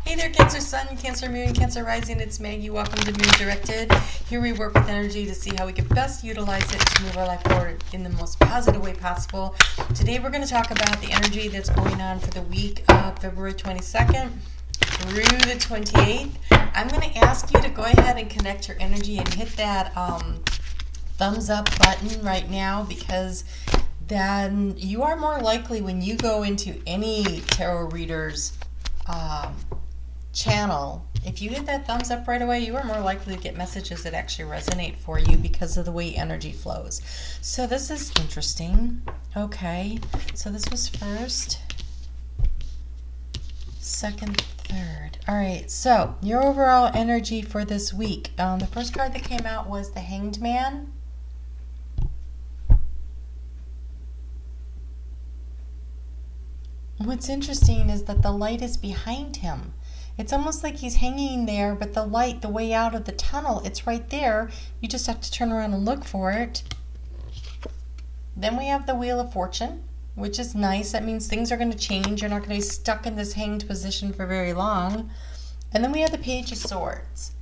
Hey there, Cancer Sun, Cancer Moon, Cancer Rising. It's Maggie. Welcome to Moon Directed. Here we work with energy to see how we can best utilize it to move our life forward in the most positive way possible. Today we're going to talk about the energy that's going on for the week of February 22nd through the 28th. I'm going to ask you to go ahead and connect your energy and hit that thumbs up button right now, because then you are more likely when you go into any tarot reader's channel, if you hit that thumbs up right away, you are more likely to get messages that actually resonate for you because of the way energy flows. So this is interesting. Okay, so this was first, second, third. All right, so your overall energy for this week. The first card that came out was the Hanged Man. What's interesting is that the light is behind him. It's almost like he's hanging there, but the light, the way out of the tunnel, it's right there. You just have to turn around and look for it. Then we have the Wheel of Fortune, which is nice. That means things are going to change. You're not going to be stuck in this hanged position for very long. And then we have the Page of Swords.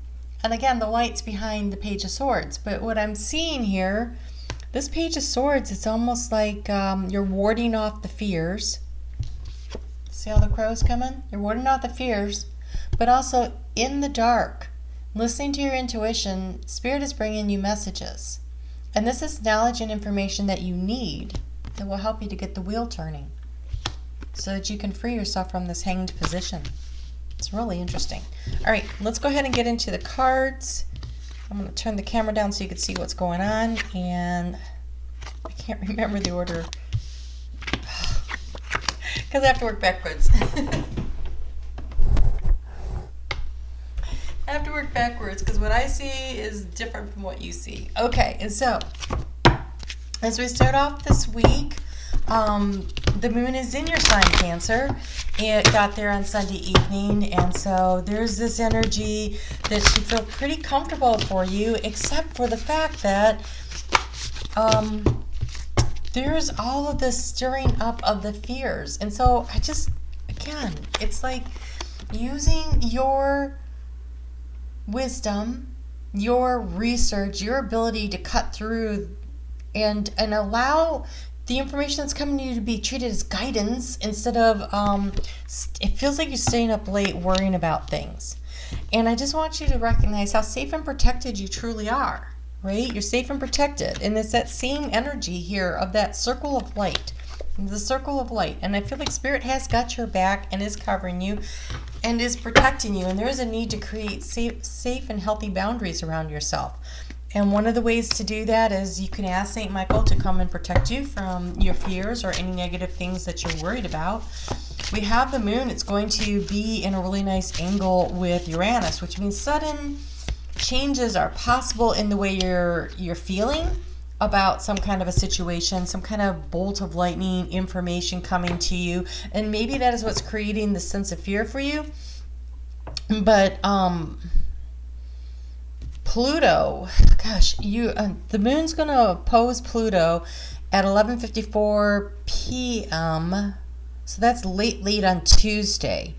And again, the light's behind the Page of Swords. But what I'm seeing here, this Page of Swords, it's almost like you're warding off the fears. See all the crows coming? You're warding off the fears. But also in the dark, listening to your intuition, Spirit is bringing you messages. And this is knowledge and information that you need that will help you to get the wheel turning so that you can free yourself from this hanged position. It's really interesting. All right, let's go ahead and get into the cards. I'm going to turn the camera down so you can see what's going on. And I can't remember the order because I have to work backwards. I have to work backwards because what I see is different from what you see. Okay, and so as we start off this week, the moon is in your sign, Cancer. It got there on Sunday evening, and so there's this energy that should feel pretty comfortable for you, except for the fact that there's all of this stirring up of the fears. And so again, it's like using your wisdom, your research, your ability to cut through and allow the information that's coming to you to be treated as guidance instead of it feels like you're staying up late worrying about things. And I just want you to recognize how safe and protected you truly are, right? You're safe and protected, and it's that same energy here of that circle of light. The circle of light. And I feel like Spirit has got your back and is covering you and is protecting you. And there is a need to create safe and healthy boundaries around yourself. And one of the ways to do that is you can ask St. Michael to come and protect you from your fears or any negative things that you're worried about. We have the moon. It's going to be in a really nice angle with Uranus, which means sudden changes are possible in the way you're feeling about some kind of a situation, some kind of bolt of lightning information coming to you, and maybe that is what's creating the sense of fear for you. But Pluto, gosh, the moon's going to oppose Pluto at 11:54 p.m. So that's late on Tuesday,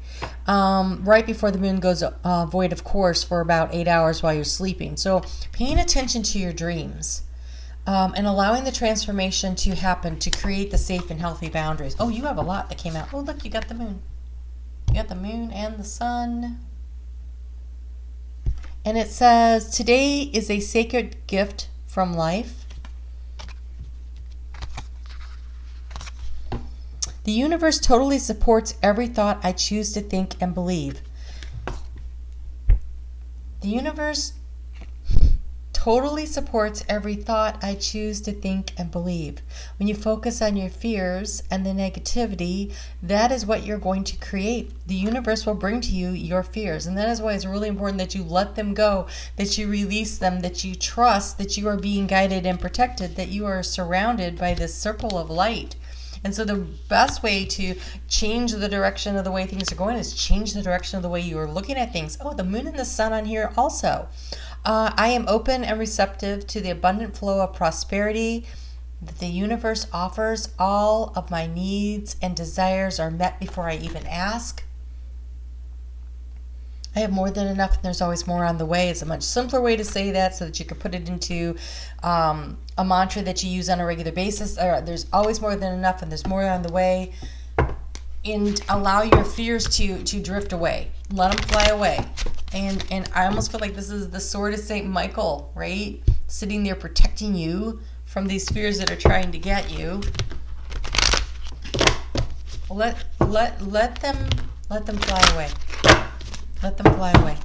right before the moon goes void of course for about 8 hours while you're sleeping. So paying attention to your dreams. And allowing the transformation to happen to create the safe and healthy boundaries. Oh, you have a lot that came out. Oh, look, you got the moon. You got the moon and the sun. And it says, today is a sacred gift from life. The universe totally supports every thought I choose to think and believe. The universe totally supports every thought I choose to think and believe. When you focus on your fears and the negativity, that is what you're going to create. The universe will bring to you your fears. And that is why it's really important that you let them go, that you release them, that you trust that you are being guided and protected, that you are surrounded by this circle of light. And so the best way to change the direction of the way things are going is change the direction of the way you are looking at things. Oh, the moon and the sun on here also. I am open and receptive to the abundant flow of prosperity that the universe offers. All of my needs and desires are met before I even ask. I have more than enough, and there's always more on the way. It's a much simpler way to say that so that you can put it into a mantra that you use on a regular basis. There's always more than enough, and there's more on the way. And allow your fears to drift away. Let them fly away. And I almost feel like this is the sword of St. Michael, right? Sitting there protecting you from these fears that are trying to get you. Let them fly away. Let them fly away.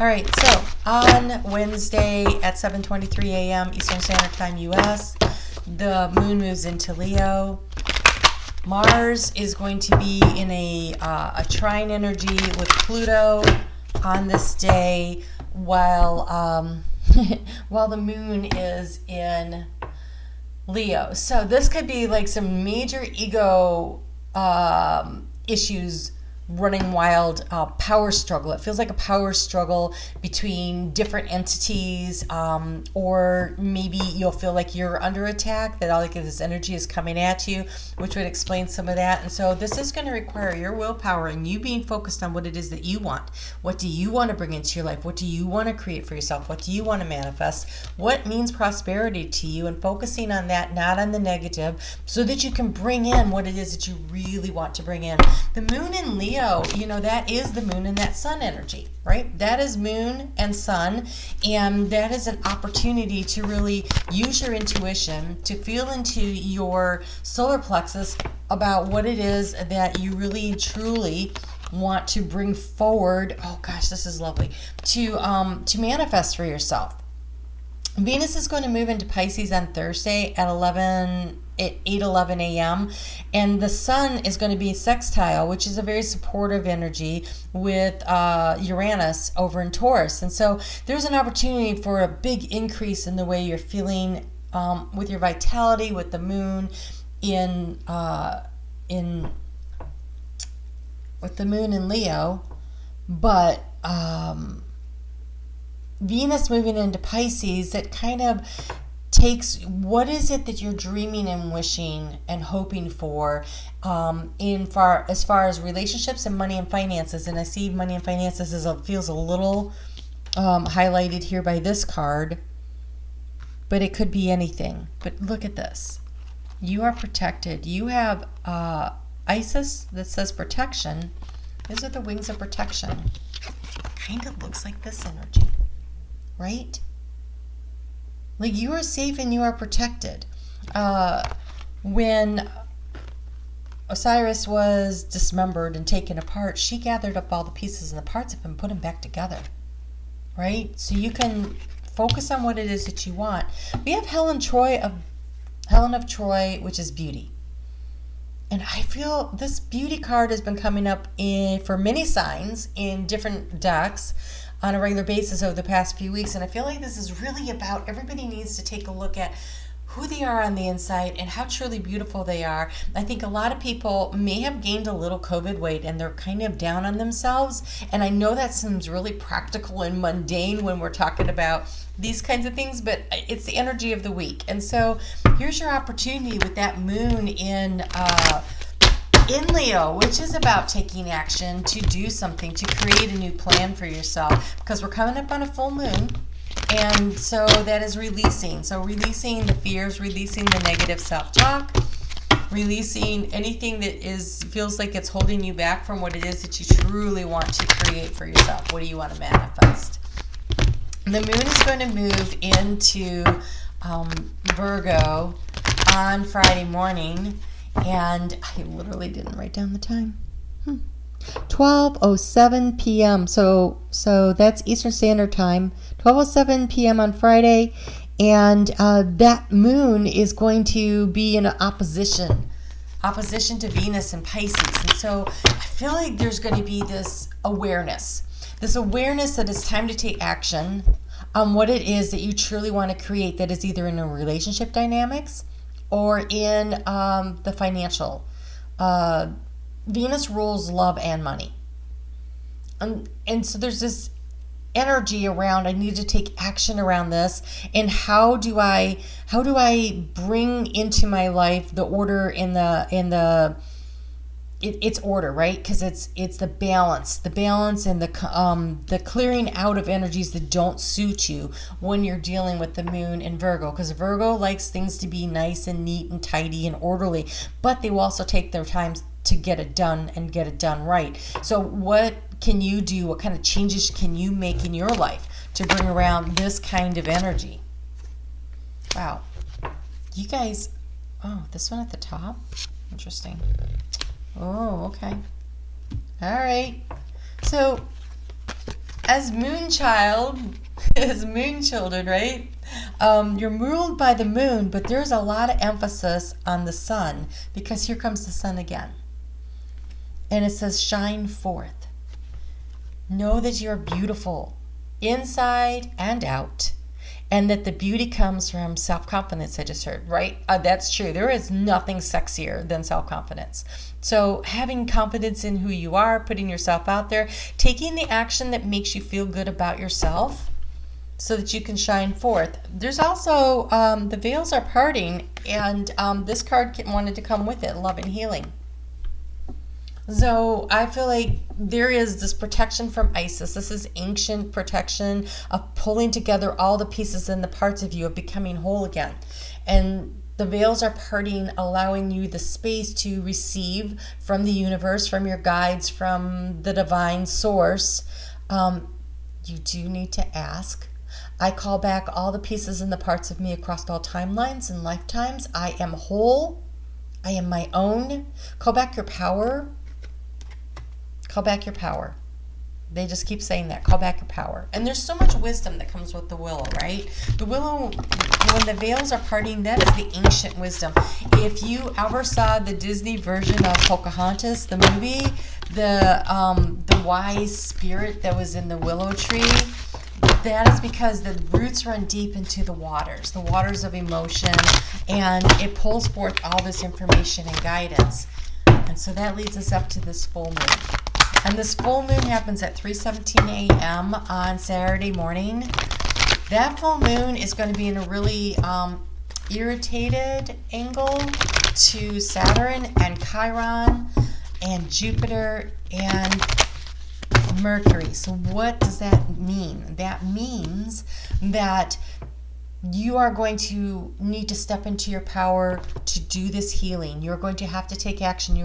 All right, so on Wednesday at 7:23 a.m. Eastern Standard Time, U.S., the moon moves into Leo. Mars is going to be in a trine energy with Pluto on this day, while while the moon is in Leo. So this could be like some major ego issues running wild, power struggle. It feels like a power struggle between different entities, or maybe you'll feel like you're under attack, that all of this energy is coming at you, which would explain some of that. And so this is going to require your willpower and you being focused on what it is that you want. What do you want to bring into your life? What do you want to create for yourself? What do you want to manifest? What means prosperity to you? And focusing on that, not on the negative, so that you can bring in what it is that you really want to bring in. The moon in Leo, that is the moon and that sun energy, right? That is moon and sun, and that is an opportunity to really use your intuition, to feel into your solar plexus about what it is that you really truly want to bring forward. Oh gosh, this is lovely. To manifest for yourself. Venus is going to move into Pisces on Thursday at 8:11 a.m. and the sun is going to be sextile, which is a very supportive energy, with Uranus over in Taurus. And so there's an opportunity for a big increase in the way you're feeling with your vitality, with the moon with the moon in Leo, but Venus moving into Pisces, that kind of takes what is it that you're dreaming and wishing and hoping for as far as relationships and money and finances. And I see money and finances feels a little highlighted here by this card, but it could be anything. But look at this. You are protected. You have Isis that says protection. These are the wings of protection. Kind of looks like this energy, right? Like you are safe and you are protected. When Osiris was dismembered and taken apart, she gathered up all the pieces and the parts of him and put them back together, right? So you can focus on what it is that you want. We have Helen of Troy, which is beauty. And I feel this beauty card has been coming up for many signs in different decks on a regular basis over the past few weeks. And I feel like this is really about everybody needs to take a look at who they are on the inside and how truly beautiful they are. I think a lot of people may have gained a little COVID weight and they're kind of down on themselves. And I know that seems really practical and mundane when we're talking about these kinds of things, but it's the energy of the week. And so here's your opportunity with that moon in Leo, which is about taking action to do something, to create a new plan for yourself, because we're coming up on a full moon. And so that is releasing. So releasing the fears, releasing the negative self-talk, releasing anything that feels like it's holding you back from what it is that you truly want to create for yourself. What do you want to manifest? The moon is going to move into Virgo on Friday morning. And I literally didn't write down the time. 12:07 p.m. So that's Eastern Standard Time. 12:07 p.m. on Friday, and that moon is going to be in opposition to Venus and Pisces. And so I feel like there's going to be this awareness that it's time to take action on what it is that you truly want to create, that is either in a relationship dynamics or in the financial. Venus rules love and money. And so there's this energy around, I need to take action around this, and how do I bring into my life the order in the it's order, right? Because it's the balance and the clearing out of energies that don't suit you when you're dealing with the moon in Virgo. Because Virgo likes things to be nice and neat and tidy and orderly, but they will also take their time to get it done and get it done right. So what can you do? What kind of changes can you make in your life to bring around this kind of energy? Wow, you guys. Oh, this one at the top. Interesting. Oh, okay. All right. So, as moon children, right? You're ruled by the moon, but there's a lot of emphasis on the sun, because here comes the sun again. And it says, shine forth. Know that you're beautiful, inside and out. And that the beauty comes from self-confidence, I just heard, right? That's true. There is nothing sexier than self-confidence. So having confidence in who you are, putting yourself out there, taking the action that makes you feel good about yourself so that you can shine forth. There's also, the veils are parting, and this card wanted to come with it, love and healing. So I feel like there is this protection from Isis. This is ancient protection of pulling together all the pieces and the parts of you, of becoming whole again. And the veils are parting, allowing you the space to receive from the universe, from your guides, from the divine source. You do need to ask. I call back all the pieces and the parts of me across all timelines and lifetimes. I am whole. I am my own. Call back your power. Call back your power. They just keep saying that. Call back your power. And there's so much wisdom that comes with the willow, right? The willow, when the veils are parting, that is the ancient wisdom. If you ever saw the Disney version of Pocahontas, the movie, the wise spirit that was in the willow tree, that is because the roots run deep into the waters of emotion, and it pulls forth all this information and guidance. And so that leads us up to this full moon. And this full moon happens at 3:17 a.m. on Saturday morning. That full moon is going to be in a really irritated angle to Saturn and Chiron and Jupiter and Mercury. So what does that mean? That means that you are going to need to step into your power to do this healing. You're going to have to take action.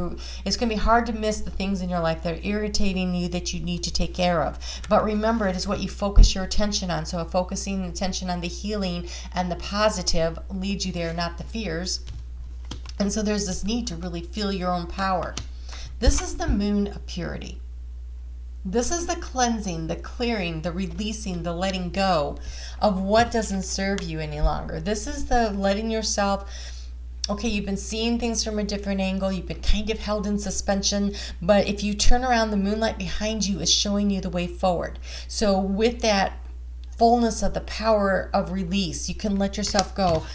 It's going to be hard to miss the things in your life that are irritating you that you need to take care of. But remember, it is what you focus your attention on. So focusing attention on the healing and the positive leads you there, not the fears. And so there's this need to really feel your own power. This is the moon of purity. This is the cleansing, the clearing, the releasing, the letting go of what doesn't serve you any longer. This is the letting yourself, okay, you've been seeing things from a different angle. You've been kind of held in suspension. But if you turn around, the moonlight behind you is showing you the way forward. So with that fullness of the power of release, you can let yourself go.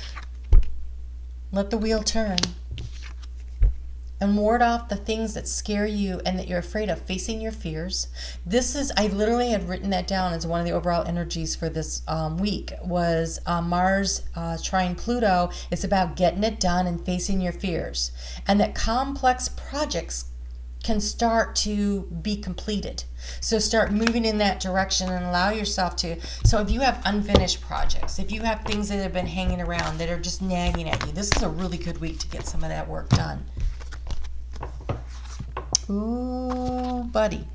Let the wheel turn. And ward off the things that scare you and that you're afraid of, facing your fears. This is, I literally had written that down as one of the overall energies for this week, was Mars trine Pluto. It's about getting it done and facing your fears. And that complex projects can start to be completed. So start moving in that direction and allow yourself to. So if you have unfinished projects, if you have things that have been hanging around that are just nagging at you, this is a really good week to get some of that work done. Ooh, buddy.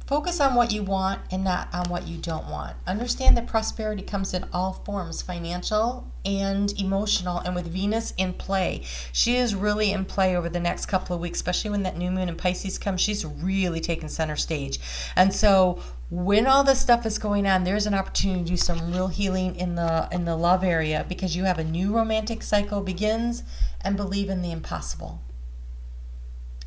Focus on what you want and not on what you don't want. Understand that prosperity comes in all forms, financial and emotional, and with Venus in play. She is really in play over the next couple of weeks, especially when that new moon in Pisces comes. She's really taking center stage. And so when all this stuff is going on, there's an opportunity to do some real healing in the love area, because you have a new romantic cycle begins, and believe in the impossible.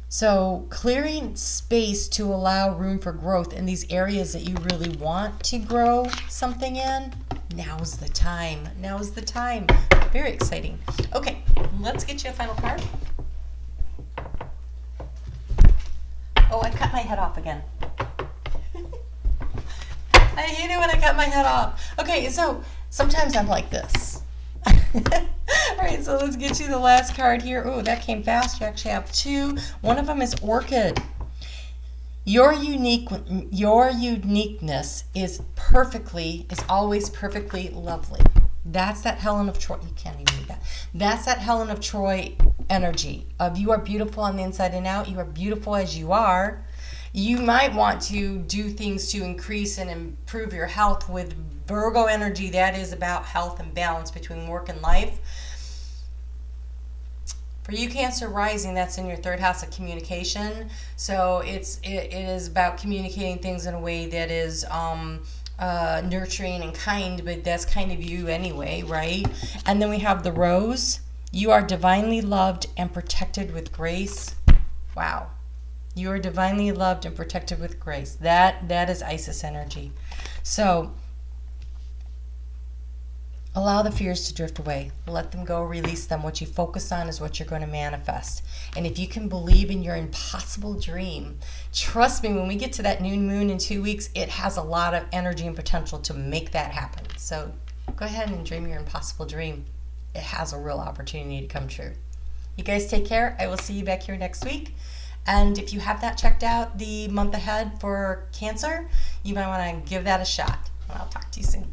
So clearing space to allow room for growth in these areas that you really want to grow something in, now's the time. Now's the time. Very exciting. Okay, let's get you a final card. Oh, I cut my head off again. I hate it when I cut my head off. Okay, so sometimes I'm like this. All right, so let's get you the last card here. Oh, that came fast. You actually have two. One of them is Orchid. Your uniqueness is always perfectly lovely. That's that Helen of Troy. You can't even read that. That's that Helen of Troy energy of you are beautiful on the inside and out. You are beautiful as you are. You might want to do things to increase and improve your health with Virgo energy. That is about health and balance between work and life. For you, Cancer rising, that's in your third house of communication. So it is about communicating things in a way that is nurturing and kind, but that's kind of you anyway, right? And then we have the Rose. You are divinely loved and protected with grace. Wow. You are divinely loved and protected with grace. That is Isis energy. So allow the fears to drift away. Let them go, release them. What you focus on is what you're going to manifest. And if you can believe in your impossible dream, trust me, when we get to that new moon in 2 weeks, it has a lot of energy and potential to make that happen. So go ahead and dream your impossible dream. It has a real opportunity to come true. You guys take care. I will see you back here next week. And if you have that checked out, the month ahead for Cancer, you might want to give that a shot. And I'll talk to you soon.